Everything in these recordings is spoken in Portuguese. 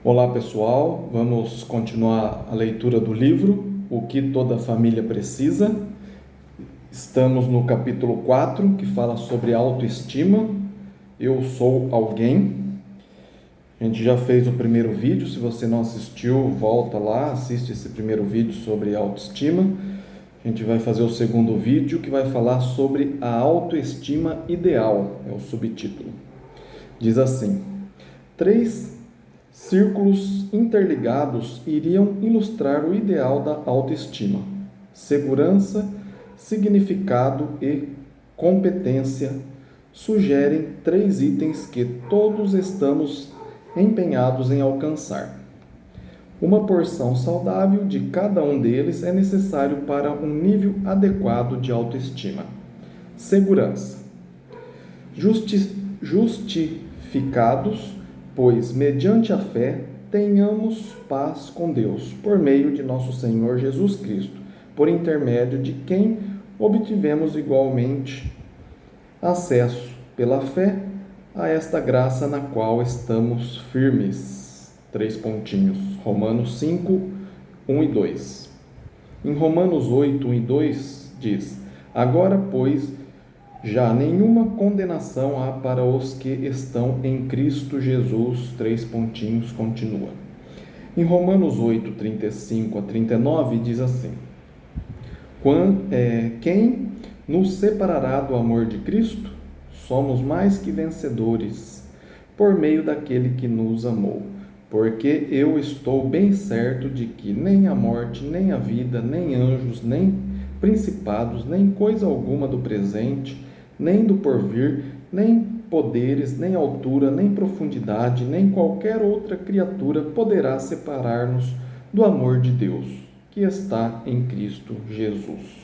Olá pessoal, vamos continuar a leitura do livro O que Toda Família Precisa. Estamos no capítulo 4, que fala sobre autoestima. Eu sou alguém. A gente já fez o primeiro vídeo, se você não assistiu, volta lá, assiste esse primeiro vídeo sobre autoestima. A gente vai fazer o segundo vídeo, que vai falar sobre a autoestima ideal, é o subtítulo. Diz assim: 3 círculos interligados iriam ilustrar o ideal da autoestima: segurança, significado e competência. Sugerem 3 itens que todos estamos empenhados em alcançar. Uma porção saudável de cada um deles é necessário para um nível adequado de autoestima. Segurança. Justificados, pois, mediante a fé, tenhamos paz com Deus, por meio de nosso Senhor Jesus Cristo, por intermédio de quem obtivemos igualmente acesso, pela fé, a esta graça na qual estamos firmes. 3 pontinhos. Romanos 5, 1 e 2. Em Romanos 8, 1 e 2 diz: Agora, pois, já nenhuma condenação há para os que estão em Cristo Jesus. 3 pontinhos, continua. Em Romanos 8, 35 a 39 diz assim: Quem nos separará do amor de Cristo? Somos mais que vencedores, por meio daquele que nos amou. Porque eu estou bem certo de que nem a morte, nem a vida, nem anjos, nem principados, nem coisa alguma do presente, nem do porvir, nem poderes, nem altura, nem profundidade, nem qualquer outra criatura poderá separar-nos do amor de Deus, que está em Cristo Jesus.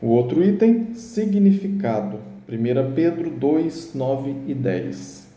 O outro item, significado. 1 Pedro 2, 9 e 10.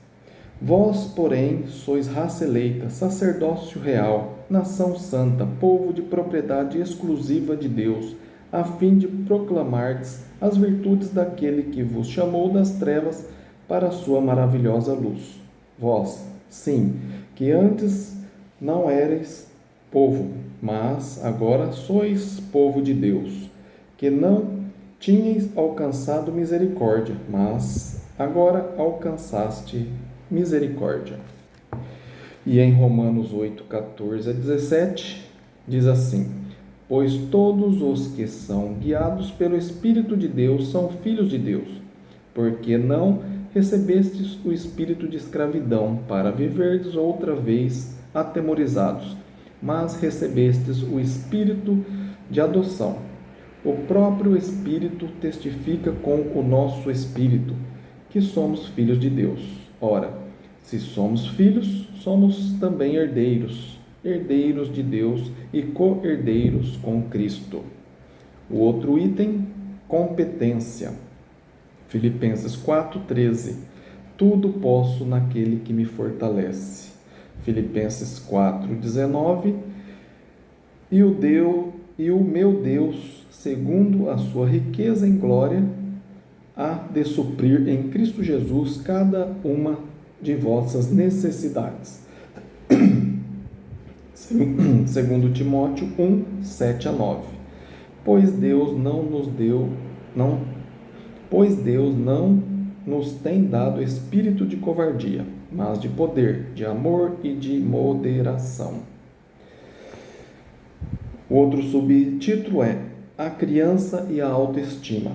Vós, porém, sois raça eleita, sacerdócio real, nação santa, povo de propriedade exclusiva de Deus, a fim de proclamardes as virtudes daquele que vos chamou das trevas para a sua maravilhosa luz. Vós, sim, que antes não erais povo, mas agora sois povo de Deus, que não tinhais alcançado misericórdia, mas agora alcançaste misericórdia. E em Romanos 8, 14 a 17, diz assim: Pois todos os que são guiados pelo Espírito de Deus são filhos de Deus, porque não recebestes o espírito de escravidão para viverdes outra vez atemorizados, mas recebestes o espírito de adoção. O próprio Espírito testifica com o nosso espírito que somos filhos de Deus. Ora, se somos filhos, somos também herdeiros, herdeiros de Deus e co-herdeiros com Cristo. O outro item, competência. Filipenses 4:13. Tudo posso naquele que me fortalece. Filipenses 4:19. E o meu Deus, segundo a sua riqueza em glória, há de suprir em Cristo Jesus cada uma de vossas necessidades. Segundo Timóteo 1, 7 a 9. Pois Deus não nos tem dado espírito de covardia, mas de poder, de amor e de moderação. O outro subtítulo é A Criança e a Autoestima.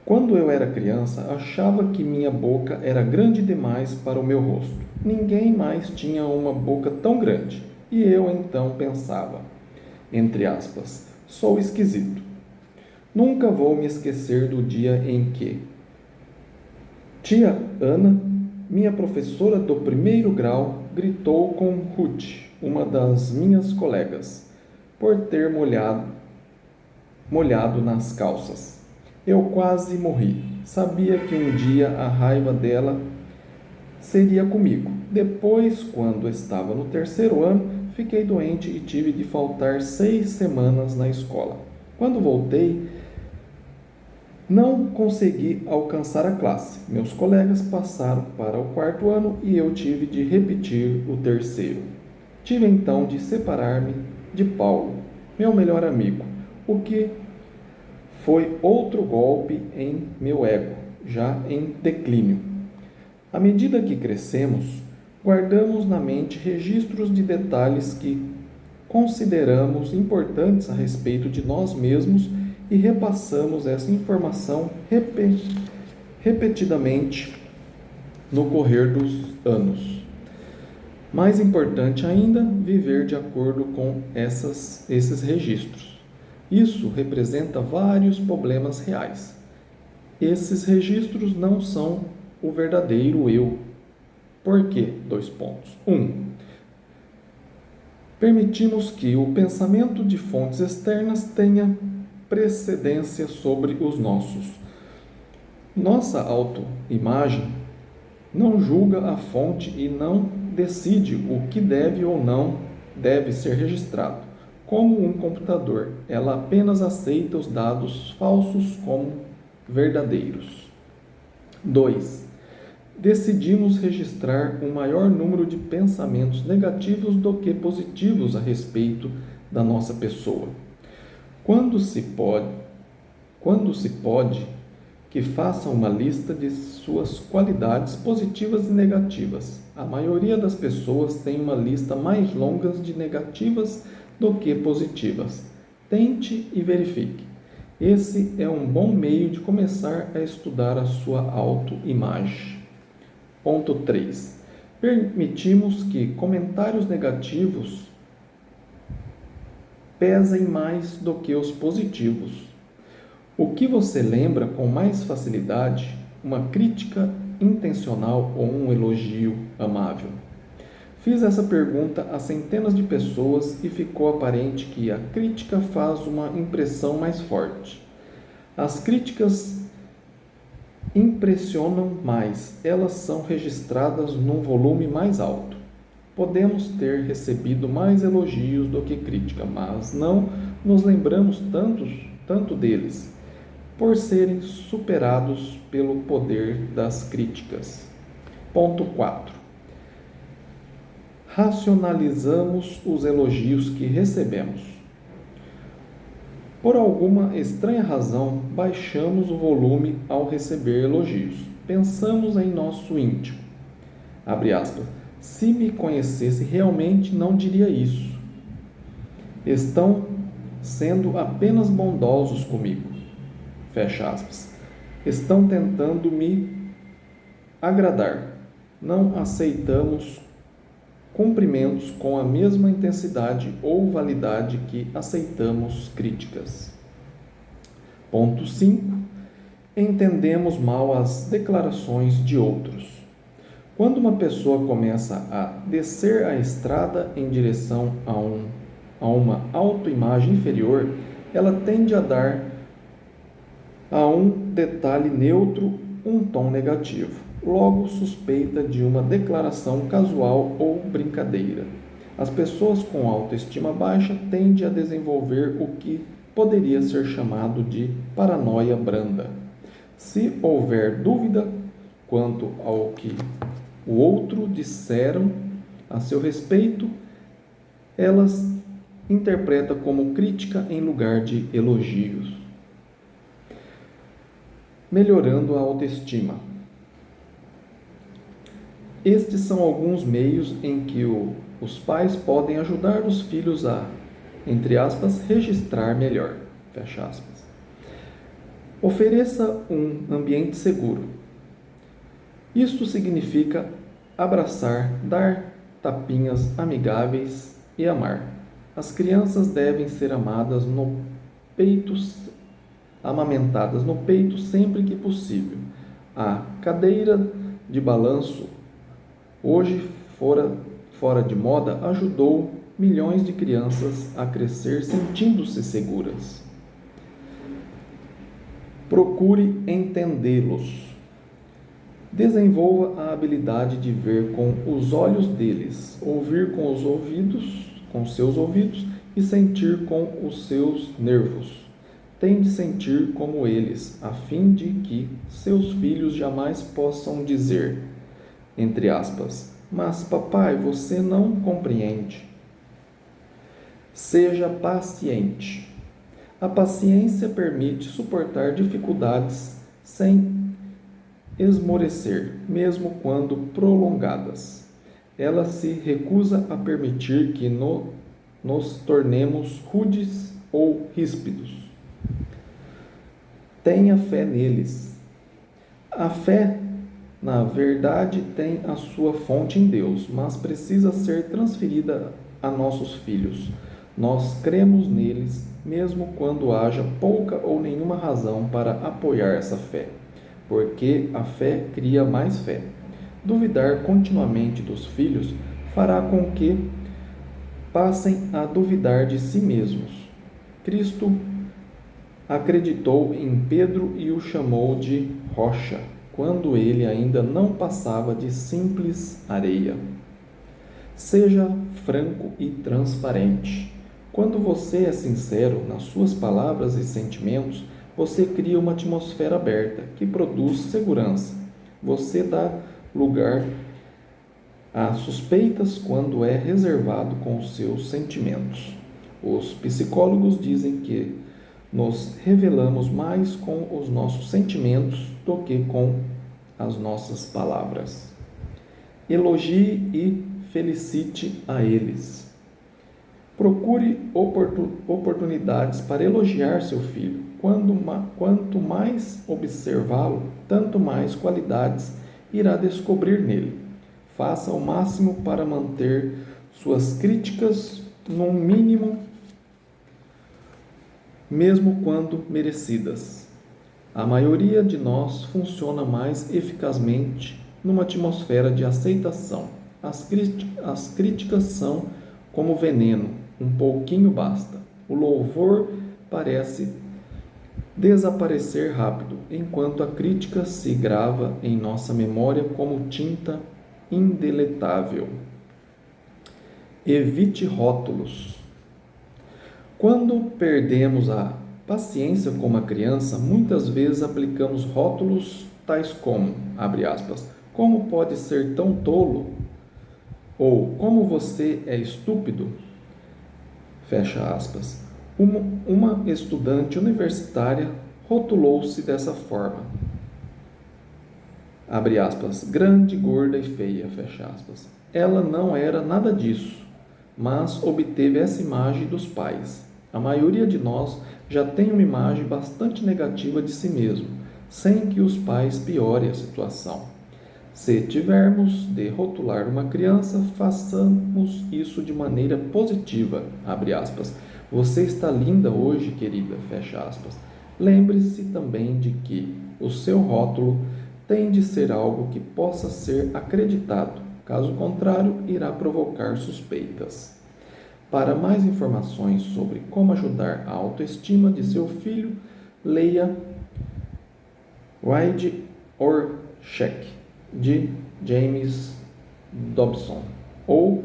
Quando eu era criança, achava que minha boca era grande demais para o meu rosto. Ninguém mais tinha uma boca tão grande. E eu então pensava, entre aspas, sou esquisito. Nunca vou me esquecer do dia em que tia Ana, minha professora do primeiro grau, gritou com Ruth, uma das minhas colegas, por ter molhado nas calças. Eu quase morri. Sabia que um dia a raiva dela seria comigo. Depois, quando estava no 3º ano, fiquei doente e tive de faltar 6 semanas na escola. Quando voltei, Não consegui alcançar a classe. Meus colegas passaram para o quarto ano e eu tive de repetir o terceiro. Tive então de separar-me de Paulo, meu melhor amigo, o que foi outro golpe em meu ego, já em declínio. À medida que crescemos, guardamos na mente registros de detalhes que consideramos importantes a respeito de nós mesmos e repassamos essa informação repetidamente no correr dos anos. Mais importante ainda, viver de acordo com esses registros. Isso representa vários problemas reais. Esses registros não são o verdadeiro eu. Por quê? 1. Permitimos que o pensamento de fontes externas tenha precedência sobre os nossos. Nossa autoimagem não julga a fonte e não decide o que deve ou não deve ser registrado. Como um computador, ela apenas aceita os dados falsos como verdadeiros. 2. Decidimos registrar um maior número de pensamentos negativos do que positivos a respeito da nossa pessoa. Quando se pode que faça uma lista de suas qualidades positivas e negativas. A maioria das pessoas tem uma lista mais longa de negativas do que positivas. Tente e verifique. Esse é um bom meio de começar a estudar a sua autoimagem. 3. Permitimos que comentários negativos pesem mais do que os positivos. O que você lembra com mais facilidade, uma crítica intencional ou um elogio amável? Fiz essa pergunta a centenas de pessoas e ficou aparente que a crítica faz uma impressão mais forte. As críticas impressionam mais, elas são registradas num volume mais alto. Podemos ter recebido mais elogios do que crítica, mas não nos lembramos tanto deles, por serem superados pelo poder das críticas. 4. Racionalizamos os elogios que recebemos. Por alguma estranha razão, baixamos o volume ao receber elogios. Pensamos em nosso íntimo. Abre aspas. Se me conhecesse realmente, não diria isso. Estão sendo apenas bondosos comigo. Fecha aspas. Estão tentando me agradar. Não aceitamos cumprimentos com a mesma intensidade ou validade que aceitamos críticas. 5. Entendemos mal as declarações de outros. Quando uma pessoa começa a descer a estrada em direção a uma autoimagem inferior, ela tende a dar a um detalhe neutro um tom negativo. Logo suspeita de uma declaração casual ou brincadeira. As pessoas com autoestima baixa tendem a desenvolver o que poderia ser chamado de paranoia branda. Se houver dúvida quanto ao que o outro disseram a seu respeito, elas interpreta como crítica em lugar de elogios. Melhorando a autoestima. Estes são alguns meios em que os pais podem ajudar os filhos a, entre aspas, registrar melhor. Fecha aspas. Ofereça um ambiente seguro. Isto significa abraçar, dar tapinhas amigáveis e amar. As crianças devem ser amamentadas no peito sempre que possível. A cadeira de balanço, hoje fora de moda, ajudou milhões de crianças a crescer sentindo-se seguras. Procure entendê-los. Desenvolva a habilidade de ver com os olhos deles, ouvir com seus ouvidos e sentir com os seus nervos. tem de sentir como eles, a fim de que seus filhos jamais possam dizer, entre aspas, mas papai, você não compreende. Seja paciente. A paciência permite suportar dificuldades sem esmorecer, mesmo quando prolongadas. Ela se recusa a permitir que nos tornemos rudes ou ríspidos. Tenha fé neles. A fé, na verdade, tem a sua fonte em Deus, mas precisa ser transferida a nossos filhos. Nós cremos neles, mesmo quando haja pouca ou nenhuma razão para apoiar essa fé, porque a fé cria mais fé. Duvidar continuamente dos filhos fará com que passem a duvidar de si mesmos. Cristo acreditou em Pedro e o chamou de rocha, quando ele ainda não passava de simples areia. Seja franco e transparente. Quando você é sincero nas suas palavras e sentimentos, você cria uma atmosfera aberta que produz segurança. Você dá lugar a suspeitas quando é reservado com os seus sentimentos. Os psicólogos dizem que nos revelamos mais com os nossos sentimentos do que com as nossas palavras. Elogie e felicite a eles. Procure oportunidades para elogiar seu filho. Quanto mais observá-lo, tanto mais qualidades irá descobrir nele. Faça o máximo para manter suas críticas no mínimo, mesmo quando merecidas. A maioria de nós funciona mais eficazmente numa atmosfera de aceitação. As críticas são como veneno, um pouquinho basta. O louvor parece desaparecer rápido, enquanto a crítica se grava em nossa memória como tinta indeletável. Evite rótulos. Quando perdemos a paciência como a criança, muitas vezes aplicamos rótulos tais como, abre aspas, como pode ser tão tolo? Ou como você é estúpido? Fecha aspas. Uma estudante universitária rotulou-se dessa forma. Abre aspas, grande, gorda e feia, fecha aspas. Ela não era nada disso, mas obteve essa imagem dos pais. A maioria de nós já tem uma imagem bastante negativa de si mesmo, sem que os pais piorem a situação. Se tivermos de rotular uma criança, façamos isso de maneira positiva, abre aspas. Você está linda hoje, querida, fecha aspas. Lembre-se também de que o seu rótulo tem de ser algo que possa ser acreditado, caso contrário, irá provocar suspeitas. Para mais informações sobre como ajudar a autoestima de seu filho, leia Ride or Check, de James Dobson, ou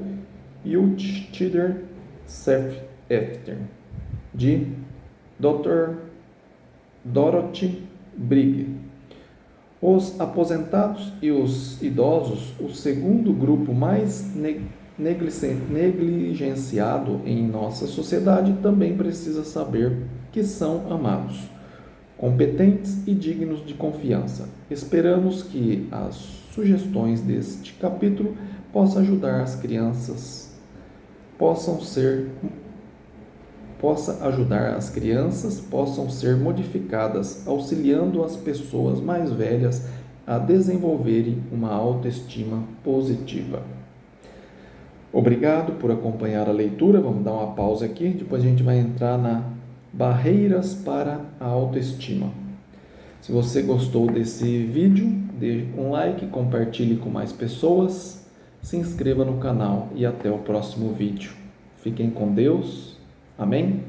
You Cheater Self-Esteem, de Dr. Dorothy Brigg. Os aposentados e os idosos, o segundo grupo mais negligenciado em nossa sociedade, também precisa saber que são amados, competentes e dignos de confiança. Esperamos que as sugestões deste capítulo possam ajudar as crianças, possam ser modificadas, auxiliando as pessoas mais velhas a desenvolverem uma autoestima positiva. Obrigado por acompanhar a leitura. Vamos dar uma pausa aqui, depois a gente vai entrar na barreiras para a autoestima. Se você gostou desse vídeo, dê um like, compartilhe com mais pessoas, se inscreva no canal e até o próximo vídeo. Fiquem com Deus. Amém?